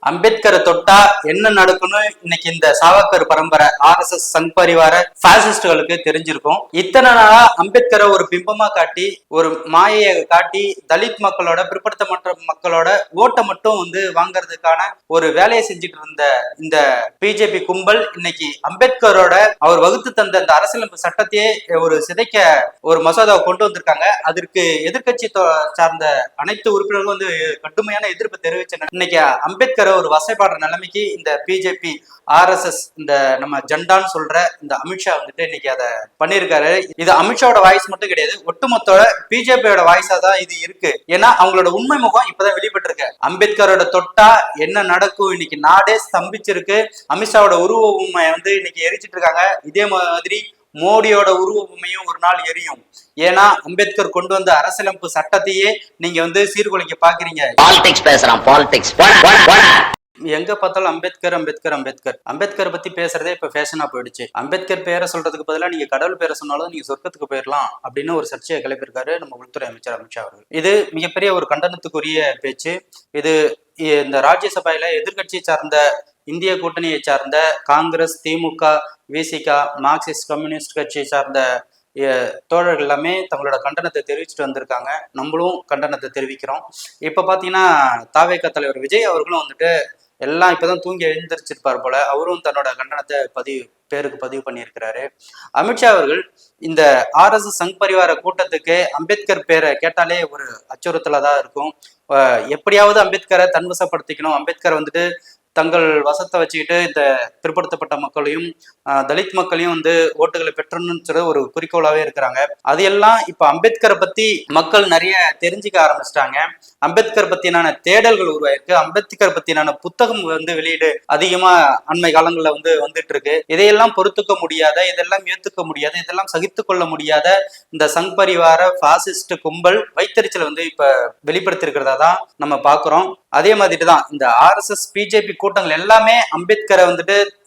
அம்பேத்கரை தொட்டா என்ன நடக்கும்னு இன்னைக்கு இந்த சாவர்கர் பரம்பரை RSS சங் பரிவார பாசிஸ்டுகளுக்கு தெரிஞ்சிருக்கும். இத்தனை நாளா அம்பேத்கரை ஒரு பிம்பமா காட்டி, ஒரு மாயையை காட்டி, தலித் மக்களோட, பிற்படுத்தப்பட்ட மக்களோட ஓட்டை மட்டும் வாங்கறதுக்கான ஒரு வேலையை செஞ்சுட்டு இருந்த இந்த பிஜேபி கும்பல் இன்னைக்கு அம்பேத்கரோட அவர் வகுத்து தந்த அந்த அரசியலமைப்பு சட்டத்தையே ஒரு சிதைக்க ஒரு மசோதாவை கொண்டு வந்திருக்காங்க. அதற்கு எதிர்கட்சி சார்ந்த அனைத்து உறுப்பினர்களும் கடுமையான எதிர்ப்பு தெரிவிச்சனர். இன்னைக்கு அம்பேத்கர் ஒரு வசைப்பாடுற நிலைமைக்கு இந்த பிஜேபி RSS இந்த நம்ம ஜெண்டான்னு சொல்ற இந்த அமித்ஷா இன்னைக்கு அதை பண்ணியிருக்காரு. இது அமித்ஷாவோட வாய்ஸ் மட்டும் கிடையாது, ஒட்டுமொத்தோட பிஜேபியோட வாய்ஸா தான் இது இருக்கு. ஏன்னா அவங்களோட உண்மை முகம் இப்பதான் வெளிப்பட்டு இருக்கு. அம்பேத்கரோட தொட்டா என்ன நடக்கும், இன்னைக்கு நாடே ஸ்தம்பிச்சிருக்கு. அமித்ஷாவோட உருவ உண்மை இன்னைக்கு எரிச்சிட்டு இருக்காங்க. இதே மாதிரி மோடியோட உருவ பொம்மையும் ஒரு நாள் எரியும். ஏன்னா அம்பேத்கர் கொண்டு வந்த அரசியலமைப்பு சட்டத்தையே நீங்க சீர்குலைக்க பாக்குறீங்க. பாலிடிக்ஸ் பேசுறான், பாலிடிக்ஸ். எங்க பார்த்தாலும் அம்பேத்கர் அம்பேத்கர் அம்பேத்கர் அம்பேத்கர் பத்தி பேசுறதே இப்ப ஃபேஷனா போயிடுச்சு. அம்பேத்கர் பேரை சொல்றதுக்கு பதிலாக நீங்க கடவுள் பேரை சொன்னாலும் நீங்க சொர்க்கத்துக்கு போயிடலாம் அப்படின்னு ஒரு சர்ச்சையை கிளப்பியிருக்காரு நம்ம உள்துறை அமைச்சர் அமித்ஷா அவர்கள். இது மிகப்பெரிய ஒரு கண்டனத்துக்குரிய பேச்சு. இது இந்த ராஜ்யசபையில எதிர்கட்சியை சார்ந்த இந்திய கூட்டணியை சார்ந்த காங்கிரஸ், திமுக, விசிக, மார்க்சிஸ்ட் கம்யூனிஸ்ட் கட்சியை சார்ந்த தோழர்கள் எல்லாமே தங்களோட கண்டனத்தை தெரிவிச்சுட்டு வந்திருக்காங்க. நம்மளும் கண்டனத்தை தெரிவிக்கிறோம். இப்ப பாத்தீங்கன்னா தாவேக தலைவர் விஜய் அவர்களும் எல்லாம் இப்பதான் தூங்கி எழுந்திரிச்சிருப்பார் போல, அவரும் தன்னோட கண்டனத்தை பதிவு பண்ணியிருக்கிறாரு. அமித்ஷா அவர்கள் இந்த RSS சங் பரிவார கூட்டத்துக்கு அம்பேத்கர் பேரை கேட்டாலே ஒரு அச்சுறுத்தலா தான் இருக்கும். எப்படியாவது அம்பேத்கரை தன்வசப்படுத்திக்கணும், அம்பேத்கர் தங்கள் வசத்தை வச்சுக்கிட்டு இந்த பிற்படுத்தப்பட்ட மக்களையும் தலித் மக்களையும் ஓட்டுகளை பெற்றணும்னு ஒரு குறிக்கோளாவே இருக்கிறாங்க. அது எல்லாம் இப்ப அம்பேத்கரை பத்தி மக்கள் நிறைய தெரிஞ்சுக்க ஆரம்பிச்சிட்டாங்க. அம்பேத்கர் பத்தினான தேடல்கள் உருவாயிருக்கு. அம்பேத்கர் பத்தினான புத்தகம் வெளியீடு அதிகமா அண்மை காலங்கள்ல வந்துட்டு இருக்கு. இதையெல்லாம் பொறுத்துக்க முடியாத, இதெல்லாம் ஏத்துக்க முடியாத, இதெல்லாம் சகித்து கொள்ள முடியாத இந்த சங் பரிவார பாசிஸ்ட் கும்பல் வைத்தறிச்சல் இப்ப வெளிப்படுத்திருக்கிறதா தான் நம்ம பாக்குறோம். அதே மாதிரி தான் இந்த RSS பிஜேபி கூட்டங்கள் எல்லாமே அம்பேத்கரை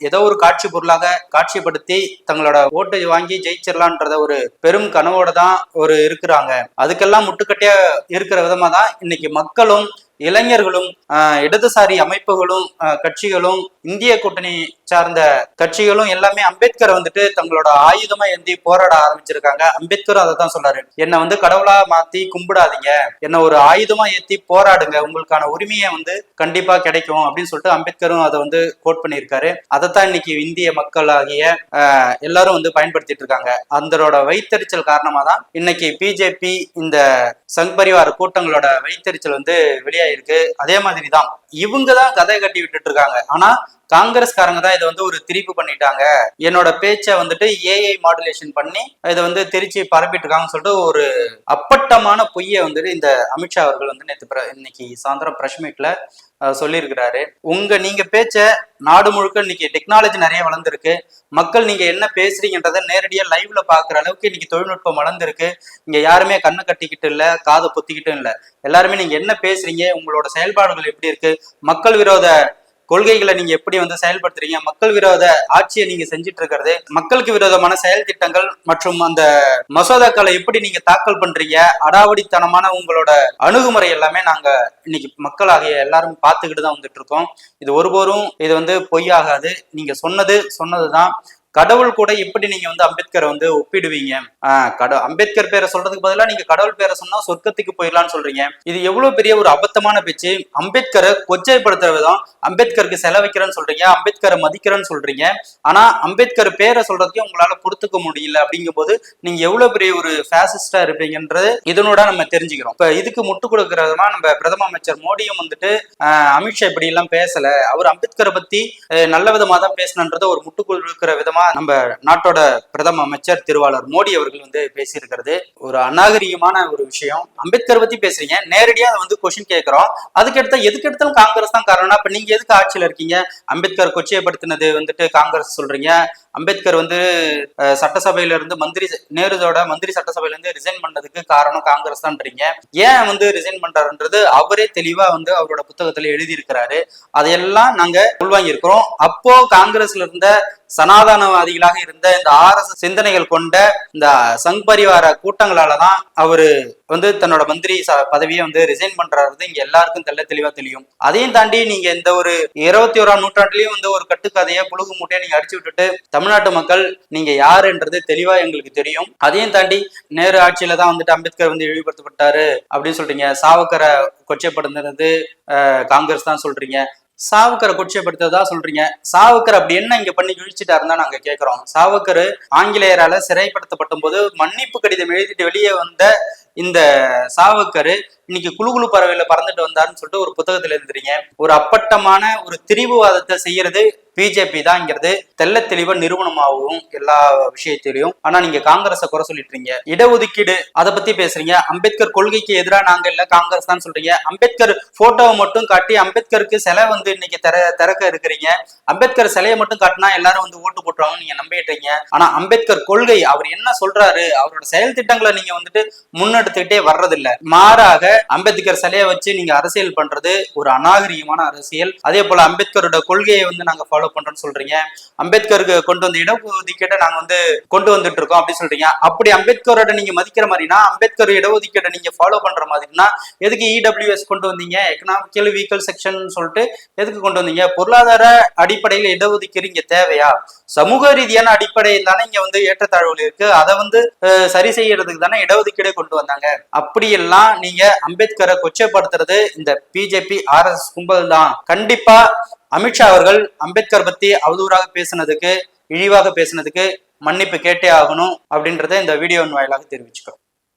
ஏதோ ஒரு காட்சி பொருளாக காட்சிப்படுத்தி தங்களோட ஓட்டு வாங்கி ஜெயிச்சிடலான்றத ஒரு பெரும் கனவோட தான் இருக்கிறாங்க. அதுக்கெல்லாம் முட்டுக்கட்டையா இருக்கிற விதமா தான் இன்னைக்கு மக்களும் இளைஞர்களும் இடதுசாரி அமைப்புகளும் கட்சிகளும் இந்திய கூட்டணி சார்ந்த கட்சிகளும் எல்லாமே அம்பேத்கரை தங்களோட ஆயுதமா ஏந்தி போராட ஆரம்பிச்சிருக்காங்க. அம்பேத்கரும் அதை தான் சொல்றாரு, என்னை கடவுளா மாத்தி கும்பிடாதீங்க, என்ன ஒரு ஆயுதமா ஏத்தி போராடுங்க, உங்களுக்கான உரிமையை கண்டிப்பா கிடைக்கும் அப்படின்னு சொல்லிட்டு அம்பேத்கரும் அதை கோட் பண்ணியிருக்காரு. அதைத்தான் இன்னைக்கு இந்திய மக்களாகிய எல்லாரும் பயன்படுத்திட்டு இருக்காங்க. அதோட வைத்தறிச்சல் காரணமா தான் இன்னைக்கு பிஜேபி இந்த சங் பரிவார கூட்டங்களோட வைத்தறிச்சல் வெளியாயிருக்கு. அதே மாதிரிதான் இவங்க தான் கதை கட்டி விட்டுட்டு இருக்காங்க. ஆனா காங்கிரஸ்காரங்க தான் இதை ஒரு திரிப்பு பண்ணிட்டாங்க. என்னோட பேச்சை AI மாடுலேஷன் பண்ணி இதை திருச்சி பரப்பிட்டு இருக்காங்கன்னு சொல்லிட்டு ஒரு அப்பட்டமான பொய்யை இந்த அமித்ஷா அவர்கள் இன்னைக்கு சாயந்தரம் பிரஸ் மீட்ல சொல்லியிருக்கிறாரு. நீங்க பேச்ச நாடு முழுக்க இன்னைக்கு டெக்னாலஜி நிறைய வளர்ந்துருக்கு. மக்கள் நீங்க என்ன பேசுறீங்கன்றத நேரடியா லைவ்ல பாக்குற அளவுக்கு இன்னைக்கு தொழில்நுட்பம் வளர்ந்துருக்கு. இங்க யாருமே கண்ணை கட்டிக்கிட்டு இல்ல, காதை பொத்திக்கிட்டும் இல்ல. எல்லாருமே நீங்க என்ன பேசுறீங்க, உங்களோட செயல்பாடுகள் எப்படி இருக்கு, மக்கள் விரோத கொள்கைகளை நீங்க எப்படி செயல்படுத்துறீங்க, மக்கள் விரோத ஆட்சியை நீங்க செஞ்சுட்டு இருக்கிறது, மக்களுக்கு விரோதமான செயல் திட்டங்கள் மற்றும் அந்த மசோதாக்களை எப்படி நீங்க தாக்கல் பண்றீங்க, அடாவடித்தனமான உங்களோட அணுகுமுறை எல்லாமே நாங்க இன்னைக்கு மக்களாகிய எல்லாரும் பார்த்துக்கிட்டு தான் இருக்கோம். இது ஒருபோரும் இது பொய்யாகாது. நீங்க சொன்னதுதான். கடவுள் கூட எப்படி நீங்க அம்பேத்கரை ஒப்பிடுவீங்க? அம்பேத்கர் பேரை சொல்றதுக்கு பதிலாக நீங்க கடவுள் பேரை சொன்னா சொர்க்கத்துக்கு போயிடலாம்னு சொல்றீங்க. இது எவ்வளவு பெரிய ஒரு அபத்தமான பேச்சு. அம்பேத்கரை கொச்சைப்படுத்துற விதம். அம்பேத்கருக்கு செலவைக்கிறேன்னு சொல்றீங்க, அம்பேத்கரை மதிக்கிறேன்னு சொல்றீங்க. ஆனா அம்பேத்கர் பேரை சொல்றதுக்கே உங்களால பொறுத்துக்க முடியல. அப்படிங்கும் போது நீங்க எவ்வளவு பெரிய ஒரு ஃபேசிஸ்டா இருப்பீங்கன்றது இதனோட நம்ம தெரிஞ்சுக்கிறோம். இப்ப இதுக்கு முட்டு கொடுக்கிற விதமா நம்ம பிரதம அமைச்சர் மோடியும் அமித்ஷா இப்படி எல்லாம் பேசல, அவர் அம்பேத்கரை பத்தி நல்ல விதமா தான் பேசணுன்றத ஒரு முட்டு கொடுக்கிற விதமா நம்ம நாட்டோட பிரதம அமைச்சர் திருவாளர் மோடி அவர்கள் பேசியிருக்கிறது ஒரு அநாகரிகமான ஒரு விஷயம். அம்பேத்கர் பத்தி பேசுறீங்க, நேரடியா கொஸ்டின் கேட்கிறோம். எதுக்கு எடுத்தாலும் காங்கிரஸ் தான் காரணம். அப்ப நீங்க எதுக்கு ஆட்சியில இருக்கீங்க? அம்பேத்கர் கொச்சைப்படுத்தினது காங்கிரஸ் சொல்றீங்க. அம்பேத்கர் சட்டசபையில இருந்து நேருதோட மந்திரி சட்டசபையில இருந்து ரிசைன் பண்ணதுக்கு காரணம் காங்கிரஸ் தான்றீங்க. ஏன் ரிசைன் பண்றாருன்றது அவரே தெளிவா அவரோட புத்தகத்துல எழுதியிருக்கிறாரு. அதையெல்லாம் நாங்க உள்வாங்கி இருக்கிறோம். அப்போ காங்கிரஸ்ல இருந்த சனாதன பிரிவினவாதிகளாக இருந்த இந்த RSS சிந்தனைகள் கொண்ட இந்த சங் பரிவார கூட்டங்களாலதான் அவரு தன்னோட மந்திரி பதவியை ரிசைன் பண்றாரு இங்க எல்லாருக்கும் தெளிவா தெரியும். அதையும் தாண்டி நீங்க இந்த ஒரு 21ஆம் நூற்றாண்டுலயும் ஒரு கட்டுக்கதையை புழுகு மூட்டையை நீங்க அடிச்சு விட்டுட்டு தமிழ்நாட்டு மக்கள் நீங்க யாருன்றது தெளிவா எங்களுக்கு தெரியும். அதையும் தாண்டி நேரு ஆட்சியில தான் அம்பேத்கர் இழிவுபடுத்தப்பட்டாரு அப்படின்னு சொல்றீங்க. சாவர்கரை கொச்சைப்படுத்துறது காங்கிரஸ் தான் சொல்றீங்க. சாவர்கரை கொச்சைப்படுத்ததா சொல்றீங்க. சாவர்கர் அப்படி என்ன இங்க பண்ணி இழிச்சிட்டாருன்னு நாங்க கேட்கிறோம். சாவர்கர் ஆங்கிலேயரால சிறைப்படுத்தப்பட்ட போது மன்னிப்பு கடிதம் எழுதிட்டு வெளியே வந்த இந்த சாவர்கர் இன்னைக்கு குழு பறவையில பறந்துட்டு வந்தாருன்னு சொல்லிட்டு ஒரு புத்தகத்துல எழுதுறீங்க. ஒரு அப்பட்டமான ஒரு திரிவுவாதத்தை செய்யறது பிஜேபி தான்ங்கிறது தெள்ள தெளிவா நிறுவனமாகவும் எல்லா விஷயத்திலையும். ஆனா நீங்க காங்கிரஸை குறை சொல்லிட்டுறீங்க. இடஒதுக்கீடு அதை பத்தி பேசுறீங்க. அம்பேத்கர் கொள்கைக்கு எதிராக நாங்க இல்ல காங்கிரஸ் தான் சொல்றீங்க. அம்பேத்கர் போட்டோவை மட்டும் காட்டி அம்பேத்கருக்கு சிலை இன்னைக்கு திறக்க இருக்கிறீங்க. அம்பேத்கர் சிலையை மட்டும் காட்டினா எல்லாரும் ஓட்டு போட்டுருவாங்க நீங்க நம்பிட்டுறீங்க. ஆனா அம்பேத்கர் கொள்கை அவர் என்ன சொல்றாரு, அவரோட செயல் திட்டங்களை நீங்க முன்னெடுத்துக்கிட்டே வர்றதில்ல. மாறாக அம்பேத்கர் சிலையை வச்சு நீங்க அரசியல் பண்றது ஒரு அநாகரிகமான அரசியல். அதே போல அம்பேத்கரோட கொள்கையை நாங்க ஃபாலோ பண்றோம்னு சொல்றீங்க. அம்பேத்கருக்கு கொண்டு வந்த இடஒதுக்கீட்டை நாங்க கொண்டு வந்துட்டு இருக்கோம் அப்படின்னு சொல்றீங்க. அப்படி அம்பேத்கரோட நீங்க மதிக்கிற மாதிரினா, அம்பேத்கர் இடஒதுக்கீட்டை நீங்க ஃபாலோ பண்ற மாதிரினா எதுக்கு EWS கொண்டு வந்தீங்க, எக்கனாமிக்கல் வீக்கல் செக்ஷன் சொல்லிட்டு எதுக்கு கொண்டு வந்தீங்க? பொருளாதார அடிப்படையில் இடஒதுக்கீடு இங்க தேவையா? சமூக ரீதியான அடிப்படையில் தானே இங்க ஏற்றத்தாழ்வுகள் இருக்கு. அதை சரி செய்யறதுக்கு தானே இடஒதுக்கீடே கொண்டு வந்தாங்க. அப்படியெல்லாம் நீங்க அம்பேத்கரை கொச்சைப்படுத்துறது இந்த பிஜேபி RSS கும்பல் தான். கண்டிப்பா அமித்ஷா அவர்கள் அம்பேத்கர் பத்தி அவதூறாக பேசினதுக்கு, இழிவாக பேசினதுக்கு மன்னிப்பு கேட்டே ஆகணும் அப்படின்றத இந்த வீடியோவின் வாயிலாக தெரிவிச்சுக்கிறோம்.